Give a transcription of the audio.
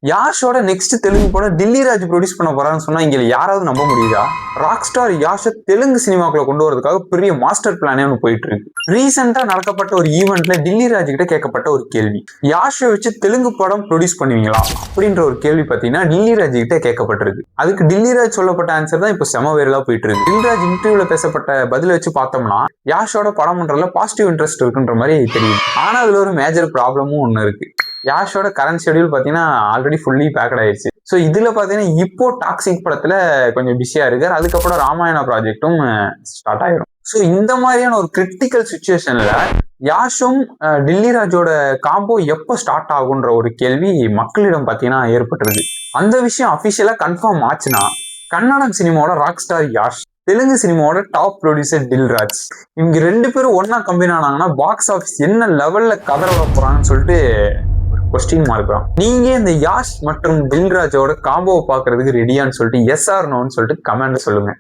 யாஷோட next Telugu படம் Delhi Raj produce பண்ண போறான்னு சொன்னா இங்க யாராவது நம்ப முடியுதா? ராக் ஸ்டார் யாஷை தெலுங்கு சினிமாக்குள்ள கொண்டு வரதுக்காக பெரிய மாஸ்டர் பிளானே ஒன்று போயிட்டு இருக்கு. ரீசெண்டா நடக்கப்பட்ட ஒரு ஈவெண்ட்ல டில்லி ராஜ் கிட்ட கேட்கப்பட்ட ஒரு கேள்வி, யாஷை வச்சு தெலுங்கு படம் ப்ரொடியூஸ் பண்ணுவீங்களா அப்படின்ற ஒரு கேள்வி பாத்தீங்கன்னா டில்லி ராஜ் கிட்ட கேட்கப்பட்டிருக்கு. அதுக்கு டில்லி ராஜ் சொல்லப்பட்ட ஆன்சர் தான் இப்போ செம வைரலா போயிட்டு இருக்கு. டில்லி ராஜ் இன்டர்வியூல பேசப்பட்ட பதில வச்சு பார்த்தோம்னா யாஷோட படம் பண்றதுல பாசிட்டிவ் இன்ட்ரெஸ்ட் இருக்குன்ற மாதிரி தெரியும். ஆனா அதுல ஒரு மேஜர் ப்ராப்ளமும் ஒண்ணு இருக்கு. யாஷோட கரண்ட் ஷெடியூல் பாத்தீங்கன்னா ஆல்ரெடி ஃபுல்லி பேக்கட் ஆயிடுச்சு. ஸோ இதுல பாத்தீங்கன்னா இப்போ டாக்ஸிக் படத்துல கொஞ்சம் பிஸியா இருக்காரு. அதுக்கப்புறம் ராமாயணா ப்ராஜெக்டும் ஸ்டார்ட் ஆயிரும். ஸோ இந்த மாதிரியான ஒரு கிரிட்டிக்கல் சுச்சுவேஷன்ல யாஷும் டில்லி ராஜோட காம்போ எப்போ ஸ்டார்ட் ஆகுன்ற ஒரு கேள்வி மக்களிடம் பாத்தீங்கன்னா ஏற்பட்டிருக்கு. அந்த விஷயம் அபிஷியலா கன்ஃபார்ம் ஆச்சுன்னா கன்னடம் சினிமாவோட ராக் ஸ்டார் யாஷ், தெலுங்கு சினிமாவோட டாப் ப்ரொடியூசர் டில்ராஜ், இவங்க 2 பேரும் ஒன்னா கம்பைன் ஆனாங்கன்னா பாக்ஸ் ஆஃபீஸ் என்ன லெவல்ல கதற விட போறாங்கன்னு சொல்லிட்டு கொஸ்டின் மார்க் தான். நீங்க இந்த யாஷ் மற்றும் தில்ராஜோட காம்போவை பாக்குறதுக்கு ரெடியான்னு சொல்லிட்டு எஸ் ஆர் நோன்னு சொல்லிட்டு கமெண்ட் சொல்லுங்க.